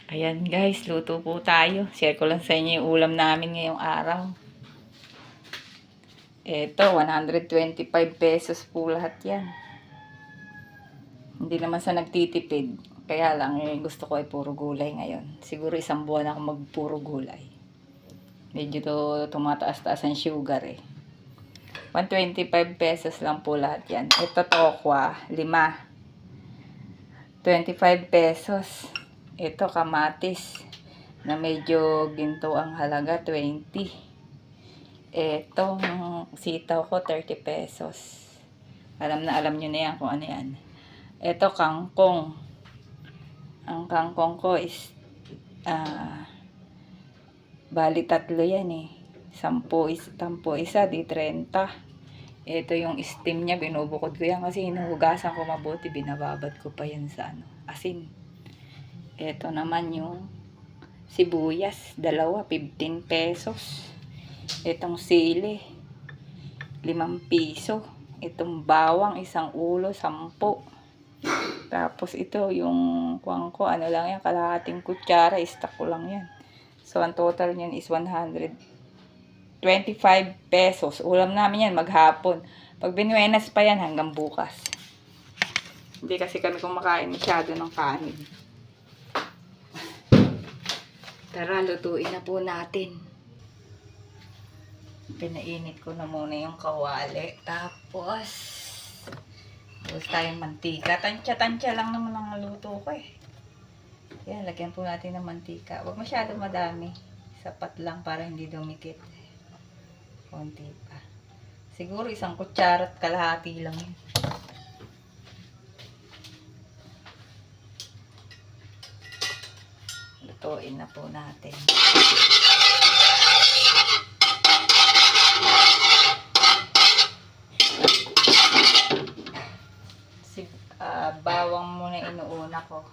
Ayan guys, luto po tayo. Share ko lang sa inyo yung ulam namin ngayong araw. Ito, 125 pesos po lahat yan. Hindi naman sa nagtitipid. Kaya lang, gusto ko ay puro gulay ngayon. Siguro isang buwan ako magpuro gulay. Medyo tumataas-taas ang sugar eh. 125 pesos lang po lahat yan. Ito tokwa, 5. 25 pesos. Ito kamatis na medyo ginto ang halaga, 20. Etong sitaw ko, 30 pesos. Alam nyo na yan kung ano yan. Ito kangkong. Ang kangkong ko is bali 3 yan eh. 10 isa, di 30. Ito yung steam niya, binubukod ko yan kasi hinuhugasan ko mabuti, binababad ko pa yan sa asin. Ito naman yung sibuyas, 2, 15 pesos. Itong sili, 5 piso. Itong bawang, 1 ulo, 10. Tapos ito yung kuwang ko, ano lang yan, kalahating kutsara, stock ko lang yan. So ang total niyan is 125 pesos. Ulam namin yan maghapon. Pag binuenas pa yan hanggang bukas. Hindi kasi kami kumakain masyado ng kanin. Tara, lutuin na po natin. Pinainit ko na muna yung kawali. Tapos tayong mantika. Tansya-tansya lang naman ang luto ko eh. Yan, lagyan po natin ng mantika. Huwag masyado madami. Sapat lang para hindi dumikit. Konti pa. Siguro 1 kutsara at kalahati lang yun. Lutuin na po natin. Bawang muna inuuna ko.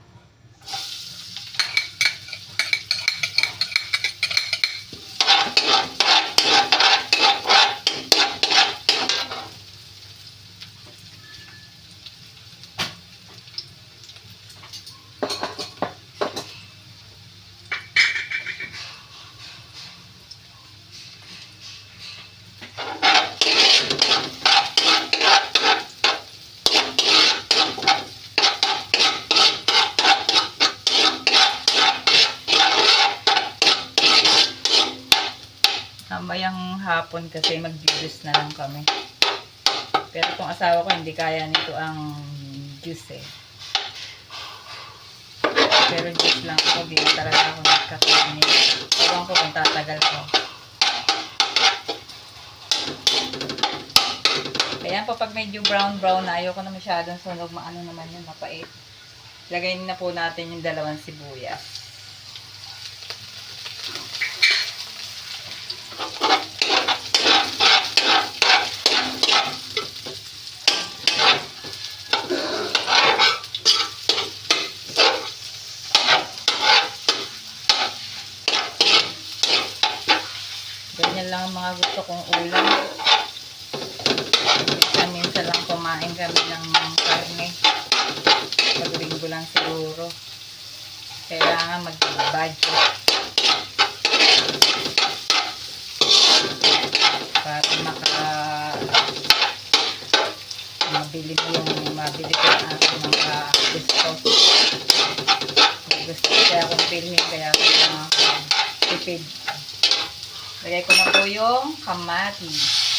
Mamayang hapon kasi mag-juice na lang kami. Pero itong asawa ko hindi kaya nito ang juice eh. Pero juice lang ako, di talaga ako nagkakainin. Ewan ko kung tatagal ko. Kaya pag medyo brown na, ayoko na masyadong sunog, maano naman yun, mapait. Lagay na po natin yung 2 sibuyas. Ganyan lang ang mga gusto kong ulam. Minsan lang kumain kami ng karne. Pag-linggo lang siguro. Kailangan mag-budget. Para mabili ko ang aking mga gusto. Gusto kaya akong bilhin, kaya kailangan ako tipid. Lagay ko na po yung kamatis.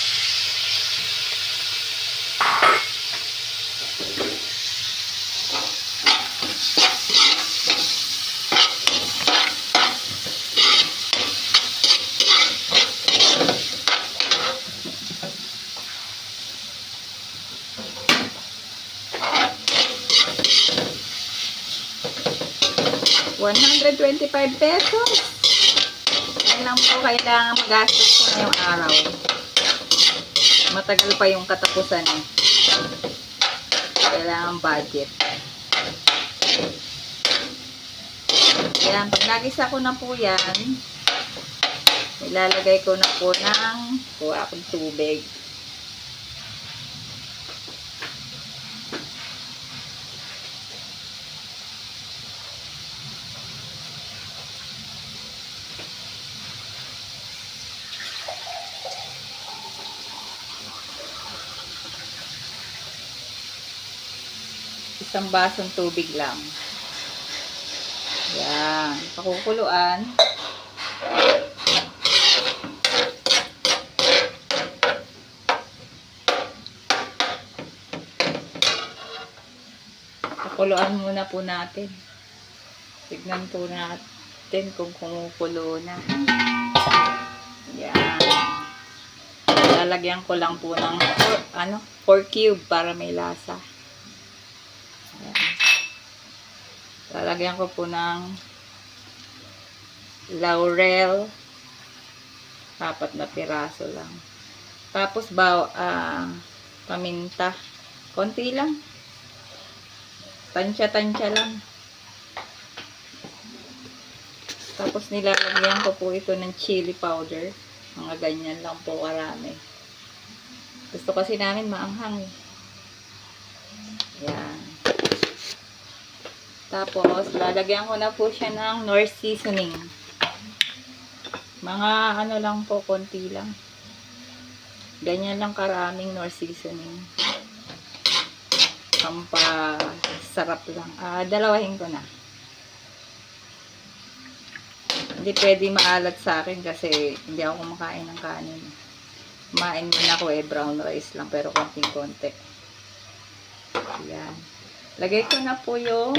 ₱125 pesos. Yan lang po kailangan magastos ko ngayong araw. Matagal pa yung katapusan eh. Kailangan budget. Yan, pag nagisa ko na po yan, ilalagay ko na po ng kuha akong tubig. Isang basong tubig lang. Yan. Pakukuluan. Pakuluan muna po natin. Tignan po natin kung kumukulo na. Yan. Lalagyan ko lang po ng 4 cube para may lasa. Yan. Lalagyan ko po ng laurel. 4 na piraso lang. Tapos paminta. Konti lang. Tansya-tansya lang. Tapos nilalagyan ko po ito ng chili powder. Mga ganyan lang po karami. Gusto kasi namin maanghang eh. Yan. Tapos lalagyan ko na po siya ng Knorr seasoning. Mga lang po, konti lang. Ganyan lang karaming Knorr seasoning. Pampasarap lang. Dalawahin ko na. Hindi pwede maalat sa akin kasi hindi ako kumakain ng kanin. Kumain din ako brown rice lang pero konting-konti. Yan. Lagay ko na po yung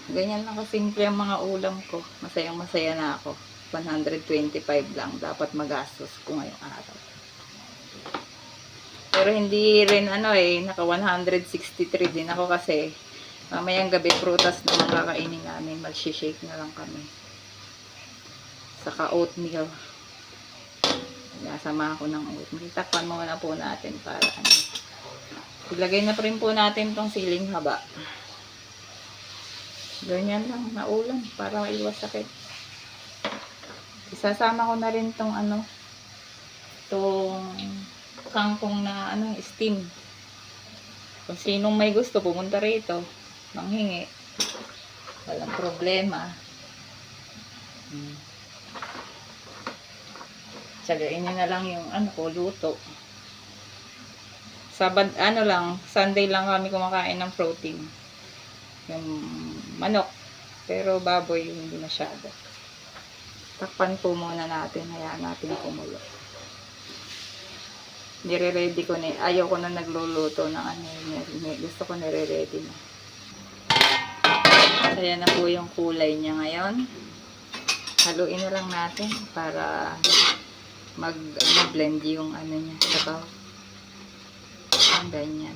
ganyan lang kasimple ang mga ulam ko. Masayang-masaya na ako. 125 lang. Dapat magastos ko ngayong araw. Pero hindi rin naka 163 din ako kasi mamayang gabi prutas na makakainin namin. Mag-shake na lang kami. Saka oatmeal. Nasama ako ng oatmeal. Takpan muna po natin para ilagay na rin po natin tong siling haba. Ganyan lang na ulam para maiwas sakit. Isasama ko na rin tong tong kangkong na steam. Kung sinong may gusto pumunta rito manghingi, walang problema. Tsagain nyo na lang yung luto. Sunday lang kami kumakain ng protein. Yung manok. Pero baboy hindi masyado. Takpan po muna natin. Hayaan natin kumulo. Nire-ready ko na. Ayaw ko na nagluluto ng gusto ko nire-ready na. Ayan na po yung kulay niya ngayon. Haluin na lang natin para mag-blend yung niya. Sabaw. Ganyan.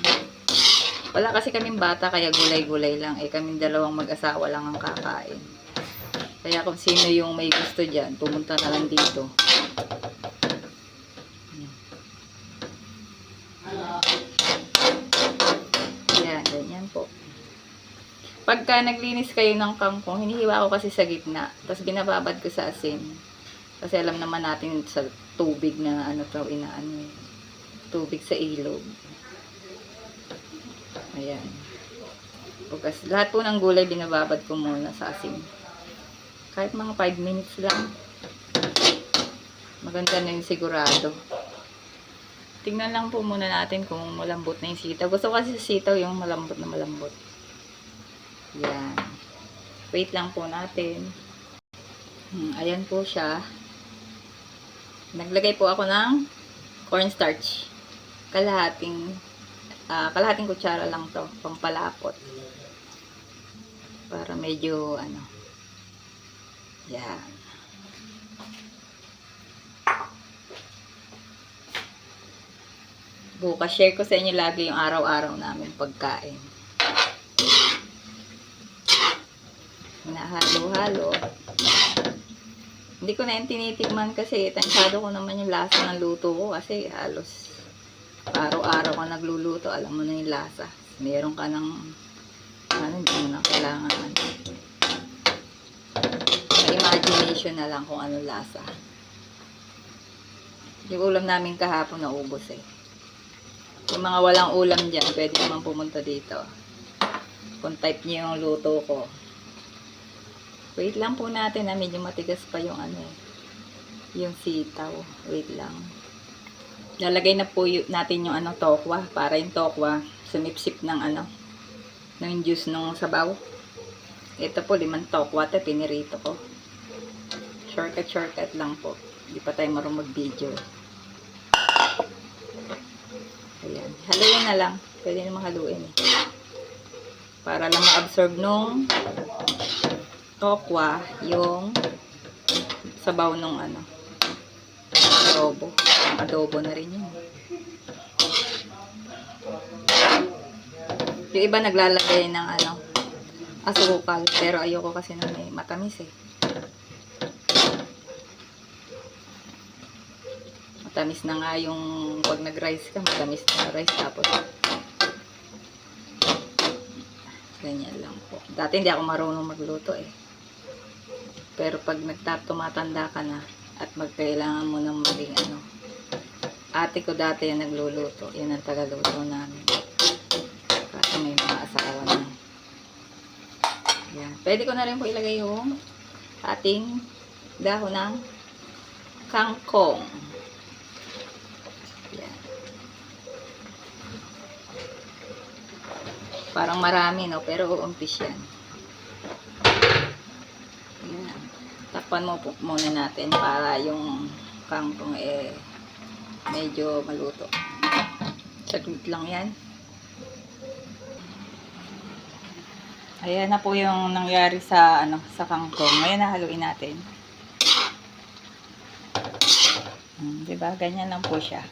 Wala kasi kaming bata kaya gulay-gulay lang. Kaming dalawang mag-asawa lang ang kakain. Kaya kung sino yung may gusto dyan, pumunta na lang dito. Yan, ganyan po. Pagka naglinis kayo ng kangkong, hinihiwa ko kasi sa gitna. Tapos binababad ko sa asin. Kasi alam naman natin sa tubig na tubig sa ilog. Ayan. Bukas, lahat po ng gulay binababad ko muna sa asin. Kahit mga 5 minutes lang. Maganda na yung sigurado. Tingnan lang po muna natin kung malambot na yung sitaw. Gusto ko kasi sa sitaw yung malambot na malambot. Yan. Wait lang po natin. Ayan po siya. Naglagay po ako ng cornstarch. Kalahating kutsara lang to. Pampalapot. Para medyo yan. Bukas share ko sa inyo lagi yung araw-araw namin pagkain. Hinahalo-halo. Hindi ko na yung tinitikman kasi tansyado ko naman yung lasa ng luto ko kasi halos araw-araw ka nagluluto, alam mo na yung lasa. Meron ka ng hindi mo na kailangan imagination na lang kung anong lasa. Yung ulam namin kahapon naubos Yung mga walang ulam dyan, pwede naman pumunta dito. Kung type nyo yung luto ko. Wait lang po natin medyo matigas pa yung yung sitaw. Wait lang. Lalagay na po natin yung ano, tokwa. Para yung tokwa, sumipsip ng ano, ng juice ng sabaw. Ito po, 5 tokwa. Ito, pinirito ko. Shortcut lang po. Hindi pa tayo marunong mag-video. Ayan. Haluin na lang. Pwede naman haluin eh. Para lang ma-absorb nung tokwa yung sabaw nung ano, adobo. Ang adobo na rin yun. Yung iba naglalagay ng ano, asukal. Pero ayoko kasi na may matamis eh. Matamis na nga yung pag nag-rice ka, matamis na rice tapos ganyan lang po. Dati hindi ako marunong magluto eh. Pero pag tumatanda ka na at magkailangan mo ng maging ano, ate ko dati yung nagluluto. Yan ang tagaluto namin. Kasi may mga asawa na. Yan. Pwede ko na rin po ilagay yung ating dahon ng kangkong. Parang marami, no? Pero uumpis yan. Ayan. Takpan mo po muna natin para yung kangkong medyo maluto. Saglit lang yan. Ayan na po yung nangyari sa ano, sa kangkong. Ngayon nahaluin natin. Diba? Ganyan lang po siya.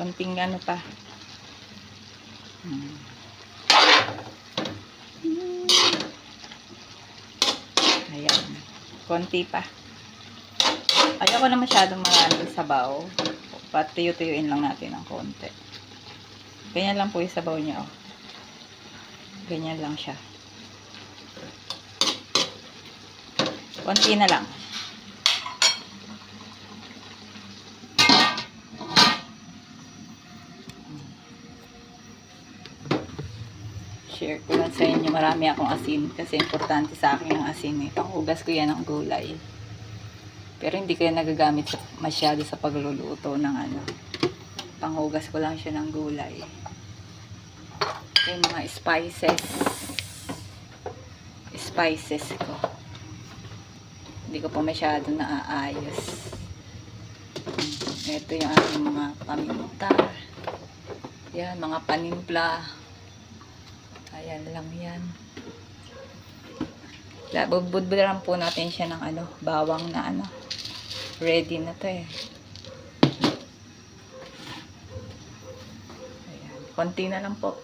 Konting ano pa. Ayan. Konti pa. Ayoko na masyadong maraming sabaw. Patuyuin lang natin ng konti. Ganyan lang po yung sabaw niya. Oh. Ganyan lang siya. Konti na lang. Share ko lang sa inyo, marami akong asin kasi importante sa akin ang asin eh. Panghugas ko yan ng gulay. Pero hindi ko yan nagagamit masyado sa pagluluto ng ano. Panghugas ko lang siya ng gulay. Yung mga spices ko. Hindi ko pa masyado naaayos. Ito yung aking mga paminta. Yan, mga panimpla. Ayan lang yan. Budbudan po natin siya ng ano, bawang na ano. Ready na to eh. Ayan. Konti na lang po.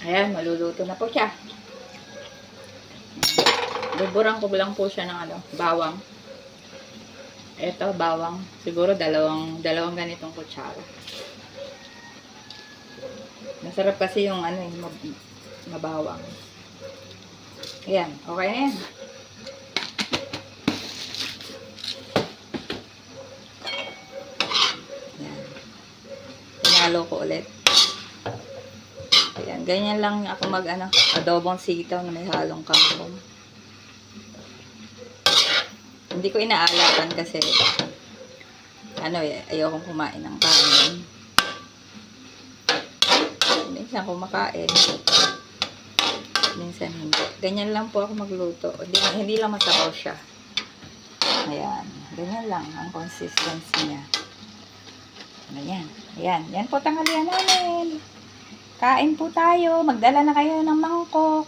Ayan, maluluto na po siya. Buburan ko lang po siya ng ano, bawang. Ito, bawang. Siguro dalawang ganitong kutsara. Masarap kasi yung ano, mabawang. Ayan, okay na yan. Ayan. Pinalo ko ulit. Ayan, ganyan lang ako mag adobong sitaw na may halong kangkong. Hindi ko inaalatan kasi ayokong kumain ng kanin. Minsan kumakain. Minsan hindi. Ganyan lang po ako magluto. Hindi lang masabaw siya. Ayan. Ganyan lang ang consistency niya. Ayan. Ayan. Yan po tanghalian namin. Kain po tayo. Magdala na kayo ng mangkok.